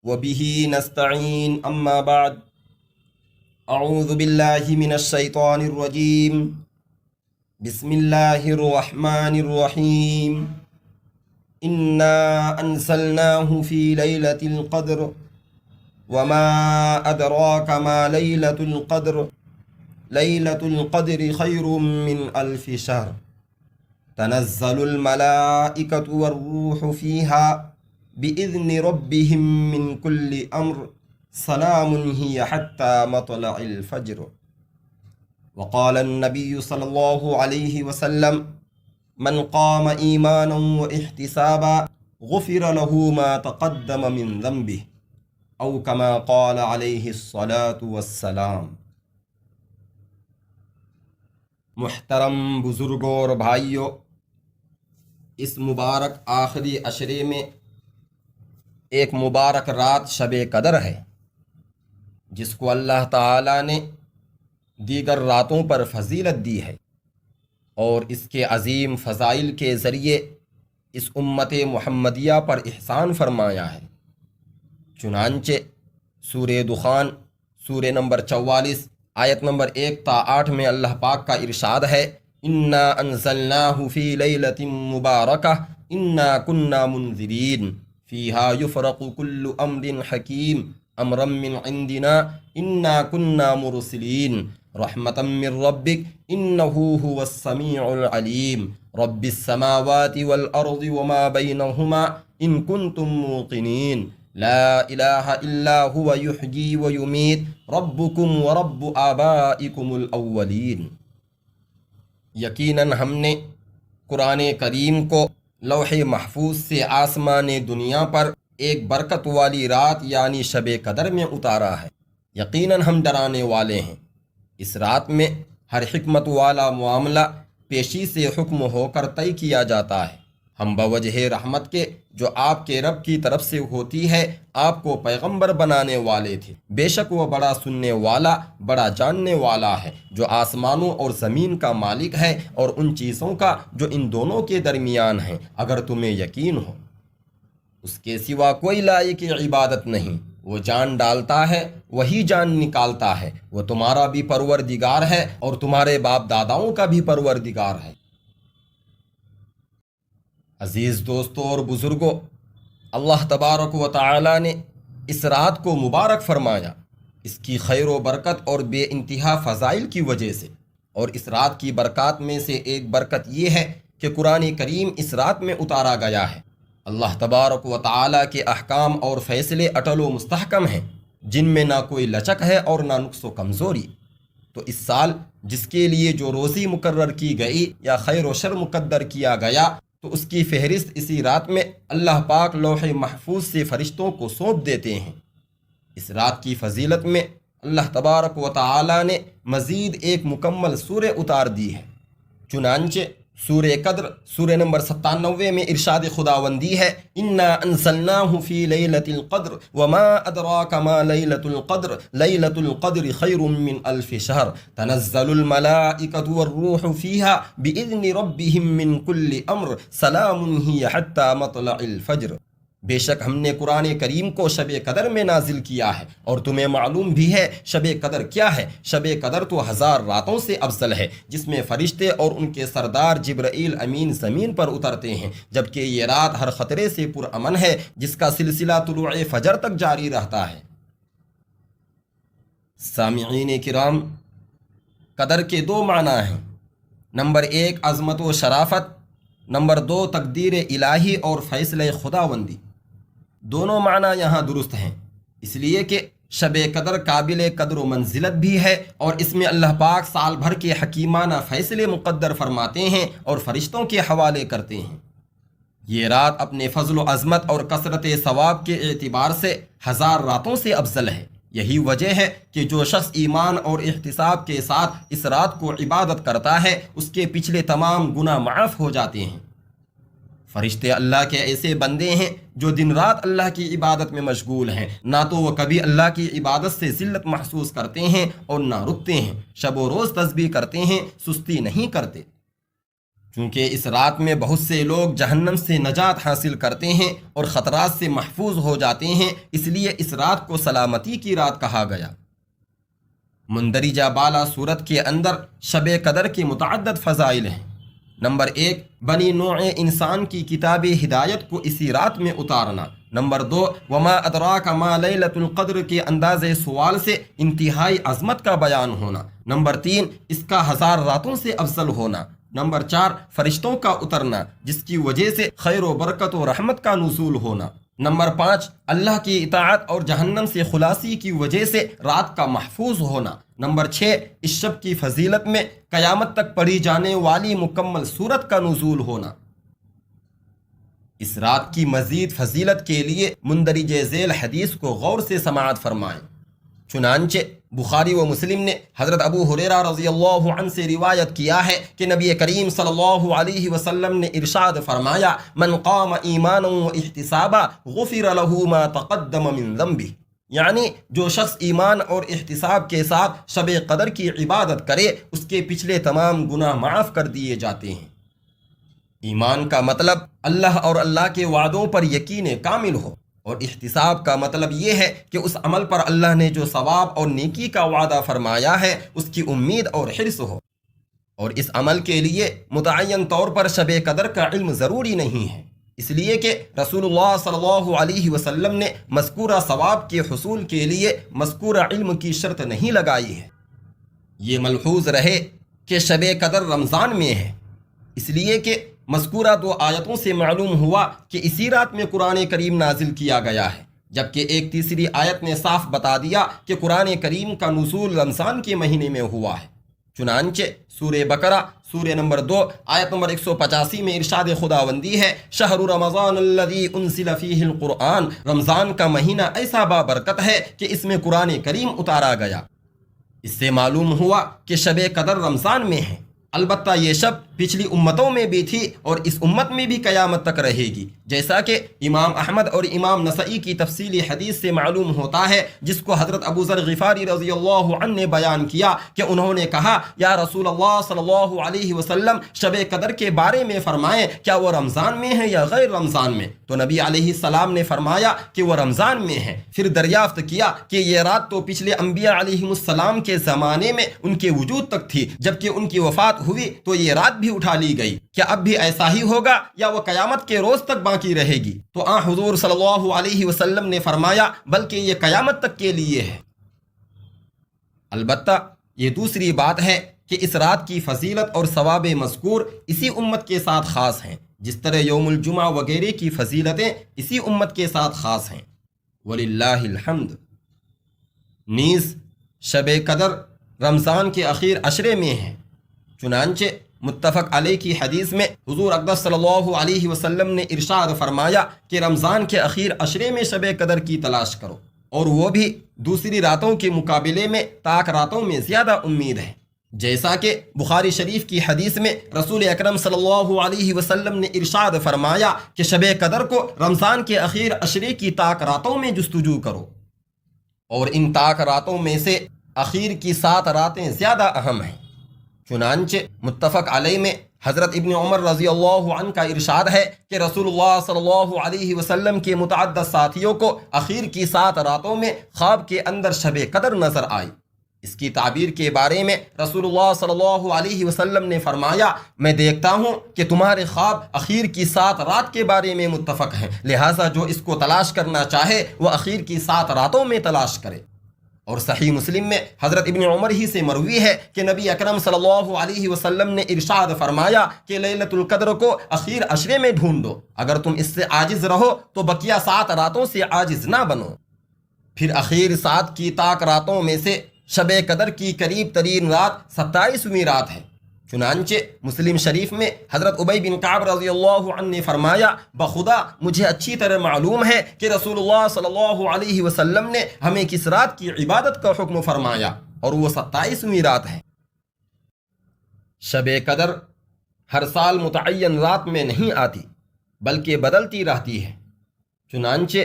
وبه نستعين أما بعد أعوذ بالله من الشيطان الرجيم بسم الله الرحمن الرحيم إنا أنزلناه في ليلة القدر وما أدراك ما ليلة القدر ليلة القدر خير من ألف شهر تنزل الملائكة والروح فيها بإذن ربهم من كل أمر سلام هي حتى مطلع الفجر وقال النبي صلى الله عليه وسلم من قام إيمانا واحتسابا غفر له ما تقدم من ذنبه أو كما قال عليه الصلاة والسلام۔ محترم بزرگوں اور بھائیوں، اس مبارک آخری عشرے میں ایک مبارک رات شب قدر ہے، جس کو اللہ تعالیٰ نے دیگر راتوں پر فضیلت دی ہے اور اس کے عظیم فضائل کے ذریعے اس امت محمدیہ پر احسان فرمایا ہے۔ چنانچہ سورہ دخان سورہ نمبر 44 آیت نمبر 1 تا 8 میں اللہ پاک کا ارشاد ہے، انا انزلناہ فی لیلۃ مبارکہ انا کنا منذرین فیہا یفرق کل امر حکیم امرا من عندنا انا کنا مرسلین رحمتا من ربک انہ هو السمیع العلیم رب السماوات والارض وما بینہما ان کنتم موقنین لا الہ الا هو یحیی ویمیت ربکم ورب آبائکم الاولین۔ یقیناً ہم نے قرآن کریم کو لوح محفوظ سے آسمان دنیا پر ایک برکت والی رات یعنی شب قدر میں اتارا ہے۔ یقیناً ہم ڈرانے والے ہیں۔ اس رات میں ہر حکمت والا معاملہ پیشی سے حکم ہو کر طے کیا جاتا ہے۔ ہم بوجہ رحمت کے جو آپ کے رب کی طرف سے ہوتی ہے آپ کو پیغمبر بنانے والے تھے، بے شک وہ بڑا سننے والا بڑا جاننے والا ہے، جو آسمانوں اور زمین کا مالک ہے اور ان چیزوں کا جو ان دونوں کے درمیان ہیں، اگر تمہیں یقین ہو۔ اس کے سوا کوئی لائق عبادت نہیں، وہ جان ڈالتا ہے وہی جان نکالتا ہے، وہ تمہارا بھی پروردگار ہے اور تمہارے باپ داداؤں کا بھی پروردگار ہے۔ عزیز دوستوں اور بزرگوں، اللہ تبارک و تعالی نے اس رات کو مبارک فرمایا اس کی خیر و برکت اور بے انتہا فضائل کی وجہ سے، اور اس رات کی برکات میں سے ایک برکت یہ ہے کہ قرآن کریم اس رات میں اتارا گیا ہے۔ اللہ تبارک و تعالی کے احکام اور فیصلے اٹل و مستحکم ہیں، جن میں نہ کوئی لچک ہے اور نہ نقص و کمزوری۔ تو اس سال جس کے لیے جو روزی مقرر کی گئی یا خیر و شر مقدر کیا گیا، تو اس کی فہرست اسی رات میں اللہ پاک لوح محفوظ سے فرشتوں کو سونپ دیتے ہیں۔ اس رات کی فضیلت میں اللہ تبارک و تعالی نے مزید ایک مکمل سورہ اتار دی ہے۔ چنانچہ سورہ قدر سورہ نمبر 97 میں ارشاد خداوندی ہے، انا انزلناہ فی لیلۃ القدر وما ادراک ما لیلۃ القدر لیلۃ القدر خیر من الف شہر تنزل الملائکۃ والروح فیہا باذن ربہم من کل امر سلام ہی حتی مطلع الفجر۔ بے شک ہم نے قرآن کریم کو شب قدر میں نازل کیا ہے، اور تمہیں معلوم بھی ہے شب قدر کیا ہے۔ شب قدر تو 1000 راتوں سے افضل ہے، جس میں فرشتے اور ان کے سردار جبرائیل امین زمین پر اترتے ہیں، جبکہ یہ رات ہر خطرے سے پرامن ہے، جس کا سلسلہ طلوع فجر تک جاری رہتا ہے۔ سامعین کرام، قدر کے 2 معنی ہیں۔ نمبر 1 عظمت و شرافت، نمبر 2 تقدیر الہی اور فیصلہ خداوندی۔ دونوں معنی یہاں درست ہیں، اس لیے کہ شب قدر قابل قدر و منزلت بھی ہے، اور اس میں اللہ پاک سال بھر کے حکیمانہ فیصلے مقدر فرماتے ہیں اور فرشتوں کے حوالے کرتے ہیں۔ یہ رات اپنے فضل و عظمت اور کثرت ثواب کے اعتبار سے 1000 راتوں سے افضل ہے۔ یہی وجہ ہے کہ جو شخص ایمان اور احتساب کے ساتھ اس رات کو عبادت کرتا ہے، اس کے پچھلے تمام گناہ معاف ہو جاتے ہیں۔ فرشتے اللہ کے ایسے بندے ہیں جو دن رات اللہ کی عبادت میں مشغول ہیں، نہ تو وہ کبھی اللہ کی عبادت سے ذلت محسوس کرتے ہیں اور نہ رکتے ہیں، شب و روز تسبیح کرتے ہیں، سستی نہیں کرتے۔ چونکہ اس رات میں بہت سے لوگ جہنم سے نجات حاصل کرتے ہیں اور خطرات سے محفوظ ہو جاتے ہیں، اس لیے اس رات کو سلامتی کی رات کہا گیا۔ مندرجہ بالا صورت کے اندر شب قدر کے متعدد فضائل ہیں۔ نمبر 1، بنی نوع انسان کی کتاب ہدایت کو اسی رات میں اتارنا۔ نمبر 2، وما ادراک ما لیلۃ القدر کے انداز سوال سے انتہائی عظمت کا بیان ہونا۔ نمبر 3، اس کا 1000 راتوں سے افضل ہونا۔ نمبر 4، فرشتوں کا اترنا جس کی وجہ سے خیر و برکت و رحمت کا نزول ہونا۔ نمبر 5، اللہ کی اطاعت اور جہنم سے خلاصی کی وجہ سے رات کا محفوظ ہونا۔ نمبر 6، اس شب کی فضیلت میں قیامت تک پڑھی جانے والی مکمل سورت کا نزول ہونا۔ اس رات کی مزید فضیلت کے لیے مندرج ذیل حدیث کو غور سے سماعت فرمائیں۔ چنانچہ بخاری و مسلم نے حضرت ابو ہریرہ رضی اللہ عنہ سے روایت کیا ہے کہ نبی کریم صلی اللہ علیہ وسلم نے ارشاد فرمایا، من قام ایمانا و احتسابا غفر له ما تقدم من ذنبه، یعنی جو شخص ایمان اور احتساب کے ساتھ شب قدر کی عبادت کرے اس کے پچھلے تمام گناہ معاف کر دیے جاتے ہیں۔ ایمان کا مطلب اللہ اور اللہ کے وعدوں پر یقین کامل ہو، اور احتساب کا مطلب یہ ہے کہ اس عمل پر اللہ نے جو ثواب اور نیکی کا وعدہ فرمایا ہے اس کی امید اور حرص ہو، اور اس عمل کے لیے متعین طور پر شب قدر کا علم ضروری نہیں ہے، اس لیے کہ رسول اللہ صلی اللہ علیہ وسلم نے مذکورہ ثواب کے حصول کے لیے مذکورہ علم کی شرط نہیں لگائی ہے۔ یہ ملحوظ رہے کہ شب قدر رمضان میں ہے، اس لیے کہ مذکورہ 2 آیتوں سے معلوم ہوا کہ اسی رات میں قرآن کریم نازل کیا گیا ہے، جبکہ ایک تیسری آیت نے صاف بتا دیا کہ قرآن کریم کا نزول رمضان کے مہینے میں ہوا ہے۔ چنانچہ سورہ بقرہ سورہ نمبر 2 آیت نمبر 185 میں ارشاد خداوندی ہے، شہر رمضان الذی انزل فیہ القرآن، رمضان کا مہینہ ایسا بابرکت ہے کہ اس میں قرآن کریم اتارا گیا۔ اس سے معلوم ہوا کہ شب قدر رمضان میں ہے، البتہ یہ شب پچھلی امتوں میں بھی تھی اور اس امت میں بھی قیامت تک رہے گی، جیسا کہ امام احمد اور امام نسائی کی تفصیلی حدیث سے معلوم ہوتا ہے، جس کو حضرت ابو ذر غفاری رضی اللہ عنہ نے بیان کیا کہ انہوں نے کہا، یا رسول اللہ صلی اللہ علیہ وسلم، شب قدر کے بارے میں فرمائیں، کیا وہ رمضان میں ہے یا غیر رمضان میں؟ تو نبی علیہ السلام نے فرمایا کہ وہ رمضان میں ہے۔ پھر دریافت کیا کہ یہ رات تو پچھلے انبیاء علیہ السلام کے زمانے میں ان کے وجود تک تھی، جبکہ ان کی وفات ہوئی تو یہ رات بھی اٹھا لی گئی، کیا اب بھی ایسا ہی ہوگا یا وہ قیامت کے روز تک باقی رہے گی؟ تو حضور صلی اللہ علیہ وسلم نے فرمایا، بلکہ یہ قیامت تک کے لیے ہے۔ البتہ یہ دوسری بات ہے کہ اس رات کی فضیلت اور ثواب مذکور اسی امت کے ساتھ خاص ہیں، جس طرح یوم الجمعہ وغیرہ کی فضیلتیں اسی امت کے ساتھ خاص ہیں، وللہ الحمد۔ نیز شب قدر رمضان کے اخیر عشرے میں ہے، چنانچہ متفق علیہ کی حدیث میں حضور اقدس صلی اللہ علیہ وسلم نے ارشاد فرمایا کہ رمضان کے اخیر عشرے میں شب قدر کی تلاش کرو، اور وہ بھی دوسری راتوں کے مقابلے میں طاق راتوں میں زیادہ امید ہے، جیسا کہ بخاری شریف کی حدیث میں رسول اکرم صلی اللہ علیہ وسلم نے ارشاد فرمایا کہ شب قدر کو رمضان کے اخیر عشرے کی طاق راتوں میں جستجو کرو، اور ان طاق راتوں میں سے اخیر کی 7 راتیں زیادہ اہم ہیں۔ چنانچہ متفق علیہ میں حضرت ابن عمر رضی اللہ عنہ کا ارشاد ہے کہ رسول اللہ صلی اللہ علیہ وسلم کے متعدد ساتھیوں کو اخیر کی 7 راتوں میں خواب کے اندر شب قدر نظر آئی۔ اس کی تعبیر کے بارے میں رسول اللہ صلی اللہ علیہ وسلم نے فرمایا، میں دیکھتا ہوں کہ تمہارے خواب اخیر کی 7 رات کے بارے میں متفق ہیں، لہٰذا جو اس کو تلاش کرنا چاہے وہ اخیر کی 7 راتوں میں تلاش کرے۔ اور صحیح مسلم میں حضرت ابن عمر ہی سے مروی ہے کہ نبی اکرم صلی اللہ علیہ وسلم نے ارشاد فرمایا کہ لیلۃ القدر کو اخیر عشرے میں ڈھونڈو، اگر تم اس سے عاجز رہو تو بقیہ 7 راتوں سے عاجز نہ بنو۔ پھر اخیر 7 کی طاق راتوں میں سے شب قدر کی قریب ترین رات 27ویں رات ہے۔ چنانچہ مسلم شریف میں حضرت ابی بن کعب رضی اللہ عنہ نے فرمایا، بخدا مجھے اچھی طرح معلوم ہے کہ رسول اللہ صلی اللہ علیہ وسلم نے ہمیں کس رات کی عبادت کا حکم فرمایا، اور وہ 27ویں رات ہے۔ شب قدر ہر سال متعین رات میں نہیں آتی بلکہ بدلتی رہتی ہے، چنانچہ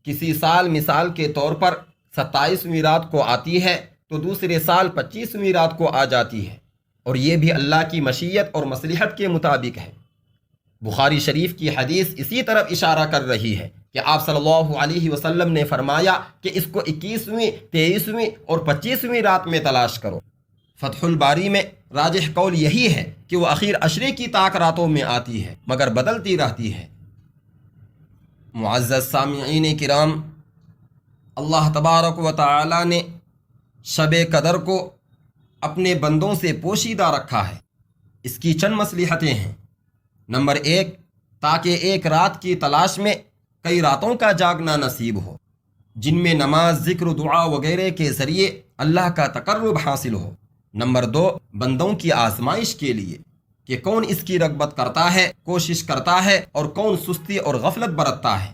کسی سال مثال کے طور پر 27ویں رات کو آتی ہے تو دوسرے سال 25ویں رات کو آ جاتی ہے، اور یہ بھی اللہ کی مشیت اور مصلحت کے مطابق ہے۔ بخاری شریف کی حدیث اسی طرف اشارہ کر رہی ہے کہ آپ صلی اللہ علیہ وسلم نے فرمایا کہ اس کو 21ویں، 23ویں اور 25ویں رات میں تلاش کرو۔ فتح الباری میں راجح قول یہی ہے کہ وہ اخیر عشرے کی طاق راتوں میں آتی ہے مگر بدلتی رہتی ہے۔ معزز سامعین کرام، اللہ تبارک و تعالی نے شب قدر کو اپنے بندوں سے پوشیدہ رکھا ہے۔ اس کی چند مصلحتیں ہیں۔ نمبر 1، تاکہ ایک رات کی تلاش میں کئی راتوں کا جاگنا نصیب ہو، جن میں نماز، ذکر و دعا وغیرہ کے ذریعے اللہ کا تقرب حاصل ہو۔ نمبر 2، بندوں کی آزمائش کے لیے کہ کون اس کی رغبت کرتا ہے، کوشش کرتا ہے، اور کون سستی اور غفلت برتتا ہے۔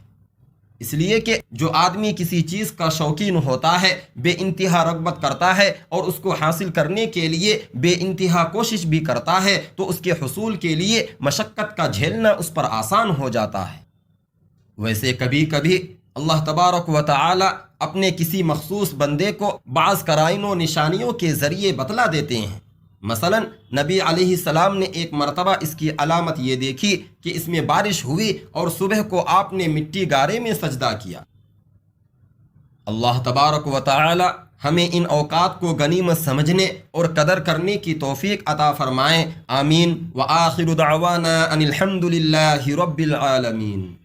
اس لیے کہ جو آدمی کسی چیز کا شوقین ہوتا ہے، بے انتہا رغبت کرتا ہے اور اس کو حاصل کرنے کے لیے بے انتہا کوشش بھی کرتا ہے، تو اس کے حصول کے لیے مشقت کا جھیلنا اس پر آسان ہو جاتا ہے۔ ویسے کبھی کبھی اللہ تبارک و تعالی اپنے کسی مخصوص بندے کو بعض قرائن و نشانیوں کے ذریعے بتلا دیتے ہیں۔ مثلا نبی علیہ السلام نے ایک مرتبہ اس کی علامت یہ دیکھی کہ اس میں بارش ہوئی اور صبح کو آپ نے مٹی گارے میں سجدہ کیا۔ اللہ تبارک و تعالی ہمیں ان اوقات کو غنیمت سمجھنے اور قدر کرنے کی توفیق عطا فرمائیں۔ آمین۔ وآخر دعوانا ان الحمد للہ رب العالمین۔